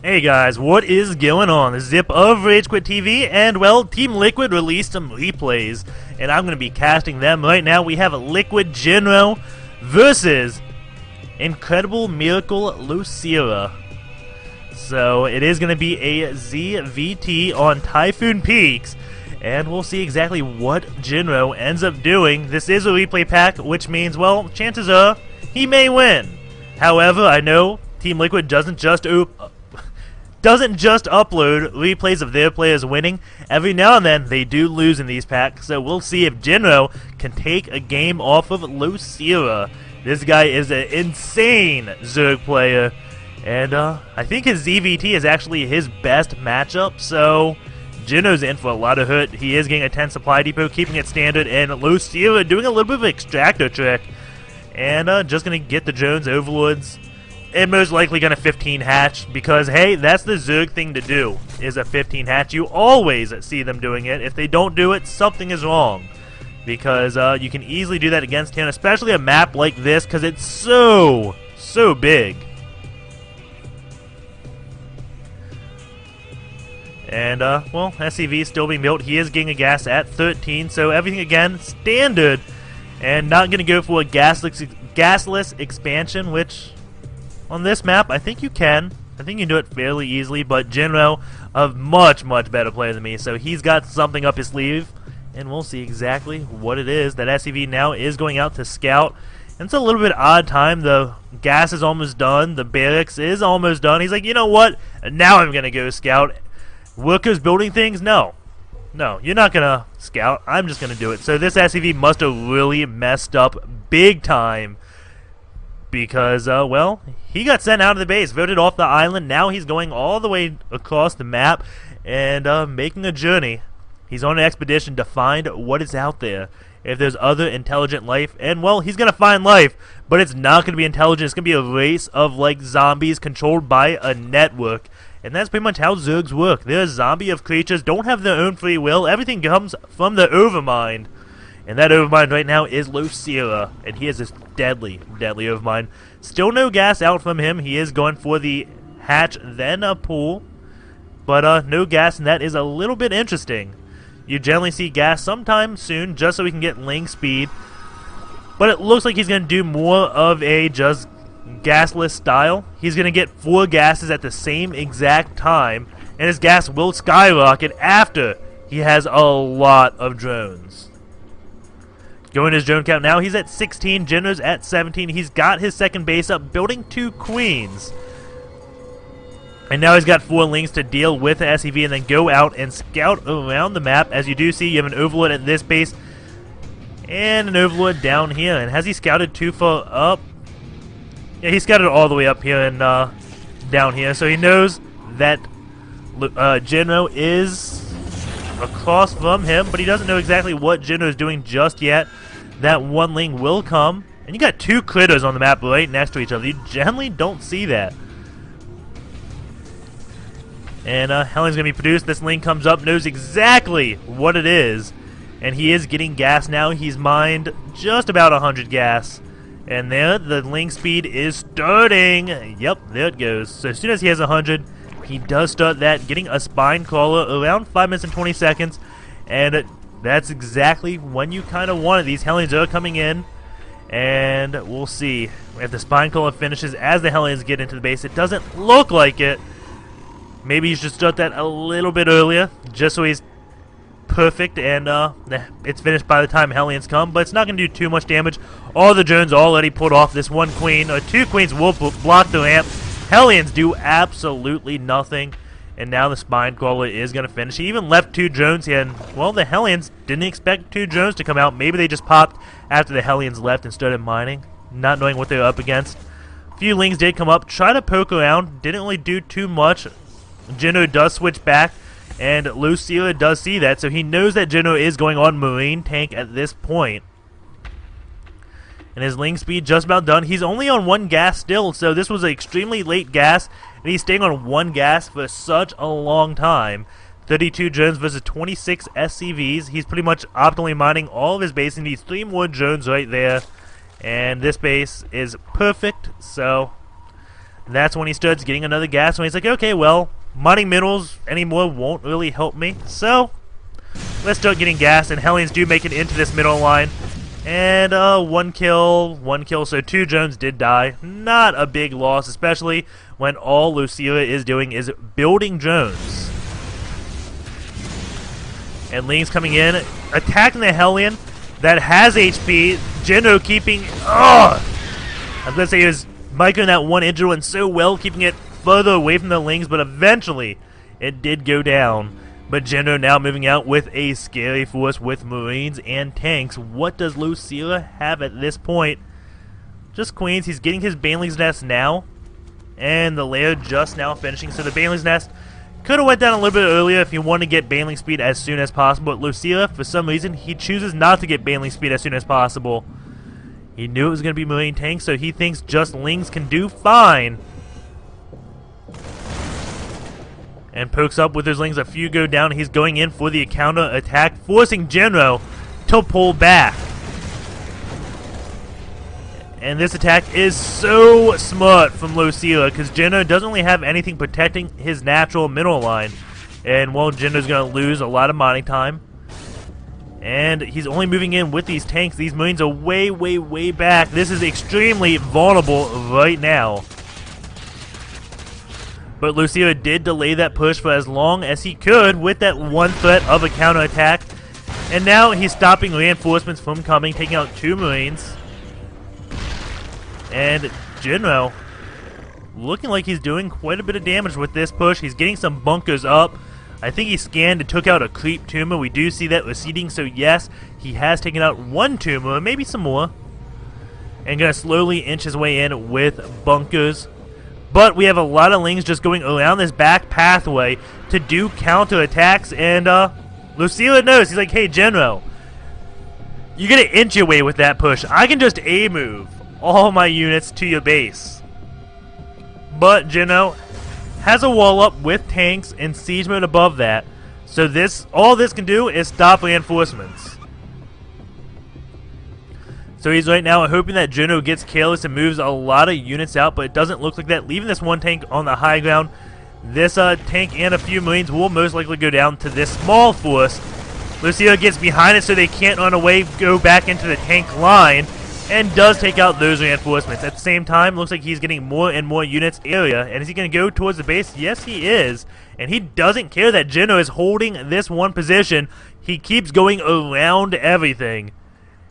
Hey guys, what is going on? This is Zip of RageQuitTV, and well, Team Liquid released some replays, and I'm going to be casting them right now. We have Liquid.Jinro versus Incredible Miracle Lucira. So it is going to be a ZVT on Typhoon Peaks, and we'll see exactly what Jinro ends up doing. This is a replay pack, which means, well, chances are he may win. However, I know Team Liquid doesn't just upload replays of their players winning. Every now and then they do lose in these packs, so we'll see if Jinro can take a game off of Lucira. This guy is an insane Zerg player, and I think his ZVT is actually his best matchup, so Jinro's in for a lot of hurt. He is getting a 10 supply depot, keeping it standard, and Lucira doing a little bit of an extractor trick, and just going to get the Jones Overlords. And most likely going to 15 hatch, because hey, that's the Zerg thing to do, is a 15 hatch. You always see them doing it. If they don't do it, something is wrong, because you can easily do that against him, especially a map like this, because it's so big. And well, SCV is still being built. He is getting a gas at 13, so everything again standard, and not going to go for a gasless expansion, which on this map, I think you can. I think you can do it fairly easily, but Jinro, a much better player than me, so he's got something up his sleeve, and we'll see exactly what it is. That SCV now is going out to scout, and it's a little bit odd time. The gas is almost done. The barracks is almost done. He's like, you know what? Now I'm going to go scout. Workers building things? No, you're not going to scout. I'm just going to do it. So this SCV must have really messed up big time, because, well, he got sent out of the base, voted off the island. Now he's going all the way across the map and making a journey. He's on an expedition to find what is out there, if there's other intelligent life. And, well, he's going to find life, but it's not going to be intelligent. It's going to be a race of, like, zombies controlled by a network. And that's pretty much how Zergs work. They're a zombie of creatures, don't have their own free will. Everything comes from the Overmind. And that Overmind right now is Lucira, and he is this deadly Overmind. Still no gas out from him. He is going for the hatch, then a pool, but no gas, and that is a little bit interesting. You generally see gas sometime soon, just so we can get link speed, but it looks like he's going to do more of a just gasless style. He's going to get 4 gases at the same exact time, and his gas will skyrocket after he has a lot of drones. Going to his drone count now, he's at 16, Jinro's at 17. He's got his second base up, building 2 queens. And now he's got 4 links to deal with the SCV and then go out and scout around the map. As you do see, you have an Overlord at this base and an Overlord down here. And has he scouted too far up? Yeah, he scouted all the way up here and down here. So he knows that Jinro is across from him, but he doesn't know exactly what Jinro is doing just yet. That one link will come, and you got 2 critters on the map right next to each other. You generally don't see that. And Hellion's gonna be produced. This link comes up, knows exactly what it is, and he is getting gas now. He's mined just about 100 gas, and there the link speed is starting. Yep, there it goes. So as soon as he has 100, he does start that, getting a spine crawler around 5 minutes and 20 seconds, and that's exactly when you kind of want it. These Hellions are coming in, and we'll see if the spine crawler finishes as the Hellions get into the base. It doesn't look like it. Maybe you should start that a little bit earlier, just so he's perfect, and it's finished by the time Hellions come, but it's not going to do too much damage. All the drones already pulled off. This 1 queen, or 2 queens will block the ramp. Hellions do absolutely nothing, and now the spine crawler is going to finish. He even left 2 drones here, and, well, the Hellions didn't expect 2 drones to come out. Maybe they just popped after the Hellions left and started mining, not knowing what they were up against. A few lings did come up, try to poke around, didn't really do too much. Jinro does switch back, and Lucira does see that, so he knows that Jinro is going on Marine Tank at this point. And his link speed just about done. He's only on 1 gas still, so this was an extremely late gas, and he's staying on 1 gas for such a long time. 32 drones versus 26 SCVs. He's pretty much optimally mining all of his base. He needs 3 more drones right there, and this base is perfect, so That's when he starts getting another gas, and he's like, okay, well, mining minerals anymore won't really help me, so let's start getting gas. And Hellions do make it into this middle line. And one kill, so 2 drones did die. Not a big loss, especially when all Lucira is doing is building drones. And Ling's coming in, attacking the Hellion that has HP. Jinro keeping... I was going to say he was microing that one injured one so well, keeping it further away from the Lings, but eventually it did go down. But Jinro now moving out with a scary force with Marines and tanks. What does Lucira have at this point? Just Queens. He's getting his Baneling's Nest now. And the lair just now finishing. So the Baneling's Nest could have went down a little bit earlier if he wanted to get Baneling speed as soon as possible. But Lucira, for some reason, he chooses not to get Baneling speed as soon as possible. He knew it was going to be Marine tanks, so he thinks just Lings can do fine. And pokes up with his Lings. A few go down. He's going in for the counter attack, forcing Jinro to pull back. And this attack is so smart from Lucira, because Jinro doesn't really have anything protecting his natural mineral line. And, well, Jinro's going to lose a lot of mining time. And he's only moving in with these tanks. These Marines are way, way, way back. This is extremely vulnerable right now. But Lucira did delay that push for as long as he could with that one threat of a counterattack. And now he's stopping reinforcements from coming, taking out 2 Marines. And Jinro looking like he's doing quite a bit of damage with this push. He's getting some bunkers up. I think he scanned and took out a creep tumor. We do see that receding, so yes, he has taken out 1 tumor, maybe some more. And going to slowly inch his way in with bunkers. But we have a lot of Lings just going around this back pathway to do counterattacks, and Lucira knows. He's like, hey, Jinro, you're going to inch your way with that push. I can just A-move all my units to your base. But Jinro has a wall up with tanks and siege mode above that, so all this can do is stop reinforcements. So he's right now hoping that Jinro gets careless and moves a lot of units out, but it doesn't look like that. Leaving this one tank on the high ground, this tank and a few Marines will most likely go down to this small force. Lucira gets behind it so they can't run away, go back into the tank line, and does take out those reinforcements. At the same time, looks like he's getting more and more units area. And is he going to go towards the base? Yes, he is. And he doesn't care that Jinro is holding this one position. He keeps going around everything.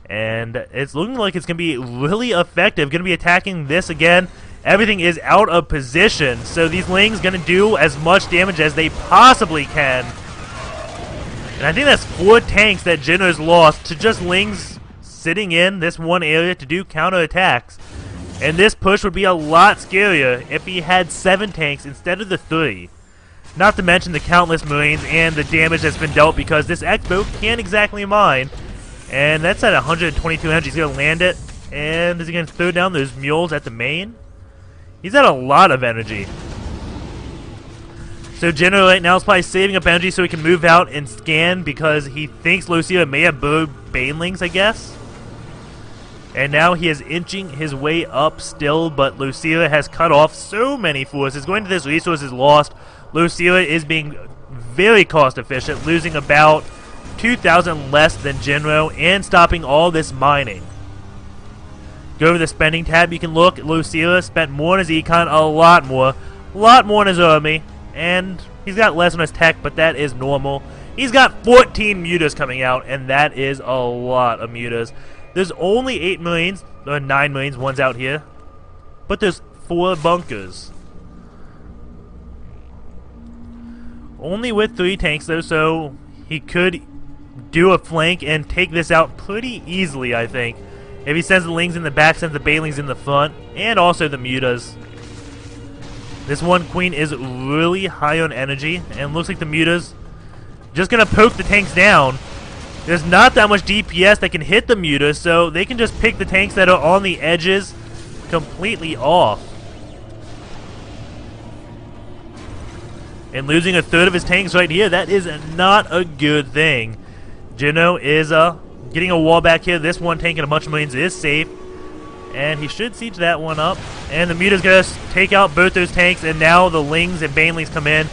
And it's looking like it's going to be really effective. Going to be attacking this again. Everything is out of position. So these Lings going to do as much damage as they possibly can. And I think that's 4 tanks that Jinro's lost to just Lings sitting in this one area to do counterattacks. And this push would be a lot scarier if he had 7 tanks instead of the 3. Not to mention the countless Marines and the damage that's been dealt, because this X-Boat can't exactly mine. And that's at 122 energy. He's going to land it. And is he going to throw down those mules at the main? He's at a lot of energy. So Jinro right now is probably saving up energy so he can move out and scan, because he thinks Lucira may have Banelings, I guess. And now he is inching his way up still, but Lucira has cut off so many forces. Going to this resource is lost. Lucira is being very cost efficient, losing about 2,000 less than Jinro and stopping all this mining. Go over the spending tab, you can look. Lucira spent more on his econ, a lot more on his army, and he's got less on his tech, but that is normal. He's got 14 mutas coming out, and that is a lot of mutas. There's only 8 Marines, or 9 Marines, one's out here, but there's 4 bunkers. Only with 3 tanks though, so he could do a flank and take this out pretty easily, I think. If he sends the Lings in the back, sends the Banelings in the front, and also the mutas. This one Queen is really high on energy, and looks like the mutas just gonna poke the tanks down. There's not that much DPS that can hit the mutas, so they can just pick the tanks that are on the edges completely off. And losing a third of his tanks right here, that is not a good thing. Jinro is getting a wall back here. This one tank and a bunch of Marines is safe. And he should siege that one up. And the Muta's gonna take out both those tanks, and now the Lings and Banelings come in.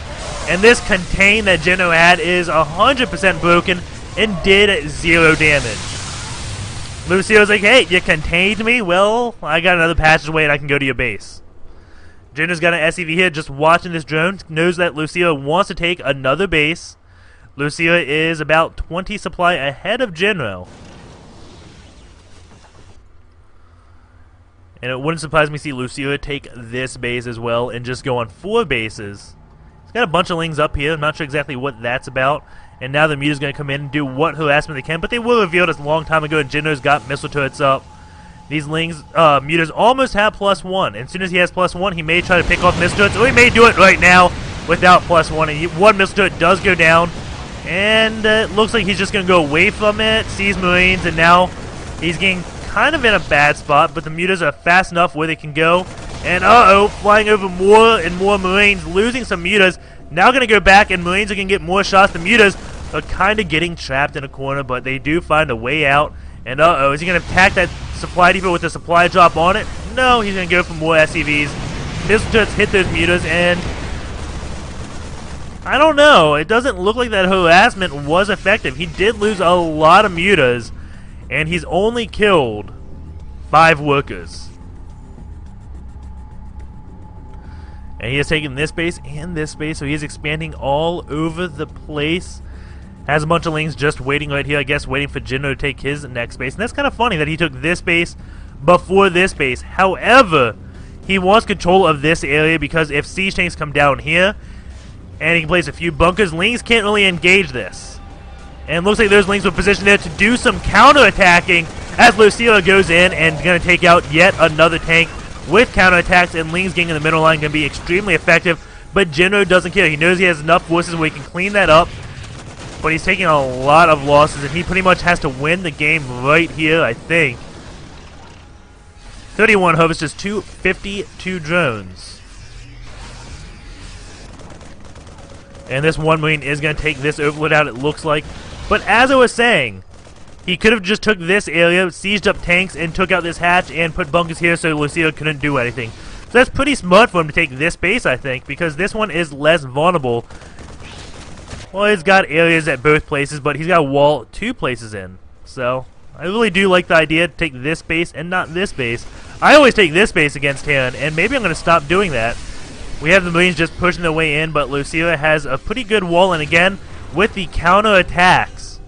And this contain that Jinro had is 100% broken and did 0 damage. Lucio's like, hey, you contained me? Well, I got another passageway and I can go to your base. Jinro's got an SCV here just watching this drone, knows that Lucio wants to take another base. Lucio is about 20 supply ahead of Jinro. And it wouldn't surprise me to see Lucio take this base as well and just go on 4 bases. He's got a bunch of Lings up here. I'm not sure exactly what that's about. And now the Muta's going to come in and do what harassment they can. But they were revealed a long time ago, and Jinro's got missile turrets up. These Lings, Mutas almost have +1. And as soon as he has +1, he may try to pick off missile turrets. Or he may do it right now without +1. And one missile turret does go down. And it looks like he's just going to go away from it. Sees Marines, and now he's getting kind of in a bad spot, but the Mutas are fast enough where they can go. And flying over more and more Marines, losing some Mutas. Now going to go back, and Marines are going to get more shots. The Mutas are kind of getting trapped in a corner, but they do find a way out. And is he going to attack that supply depot with the supply drop on it? No, he's going to go for more SCVs. Missile turrets hit those Mutas, and I don't know. It doesn't look like that harassment was effective. He did lose a lot of Mutas. And he's only killed 5 workers. And he has taken this base and this base, so he is expanding all over the place. Has a bunch of Lings just waiting right here, I guess, waiting for Jinro to take his next base. And that's kind of funny that he took this base before this base. However, he wants control of this area because if siege tanks come down here, and he can place a few bunkers, Lings can't really engage this. And looks like those Lings were positioned there to do some counter-attacking as Lucio goes in and going to take out yet another tank with counter-attacks, and Lings getting in the middle line going to be extremely effective. But Jinro doesn't care. He knows he has enough forces where he can clean that up. But he's taking a lot of losses, and he pretty much has to win the game right here, I think. 31 harvests, just 252 drones. And this one Marine is going to take this overload out, it looks like. But as I was saying, he could have just took this area, sieged up tanks, and took out this hatch and put bunkers here so Lucio couldn't do anything. So that's pretty smart for him to take this base, I think, because this one is less vulnerable. Well, he's got areas at both places, but he's got a wall 2 places in. So I really do like the idea to take this base and not this base. I always take this base against Terran, and maybe I'm going to stop doing that. We have the Marines just pushing their way in, but Lucio has a pretty good wall, and again, with the counter-attacks.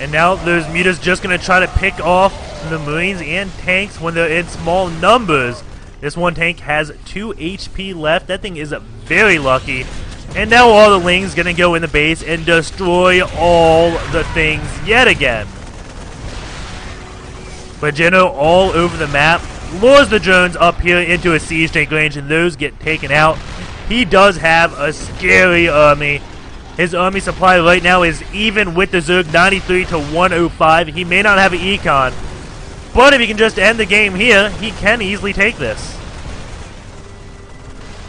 And now those Mutas just going to try to pick off the Marines and tanks when they're in small numbers. This one tank has 2 HP left. That thing is very lucky. And now all the Lings going to go in the base and destroy all the things yet again. But Jinro all over the map lures the drones up here into a siege tank range, and those get taken out. He does have a scary army. His army supply right now is even with the Zerg, 93 to 105. He may not have an econ, but if he can just end the game here, he can easily take this.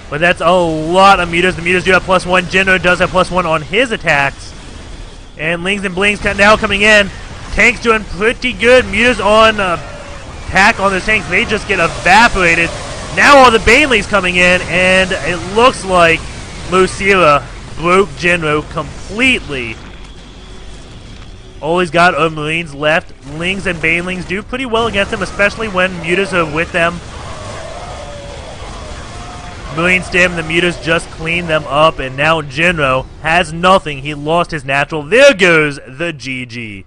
But that's a lot of Mutas. The Mutas do have +1. Jinro does have +1 on his attacks. And Lings and Blings now coming in. Tanks doing pretty good. Mutas on attack on those tanks. They just get evaporated. Now all the Banelings coming in, and it looks like Losira broke Jinro completely. All he's got are Marines left. Lings and Banelings do pretty well against him, especially when Mutas are with them. Marine stem, the Mutas just clean them up, and now Jinro has nothing. He lost his natural. There goes the GG.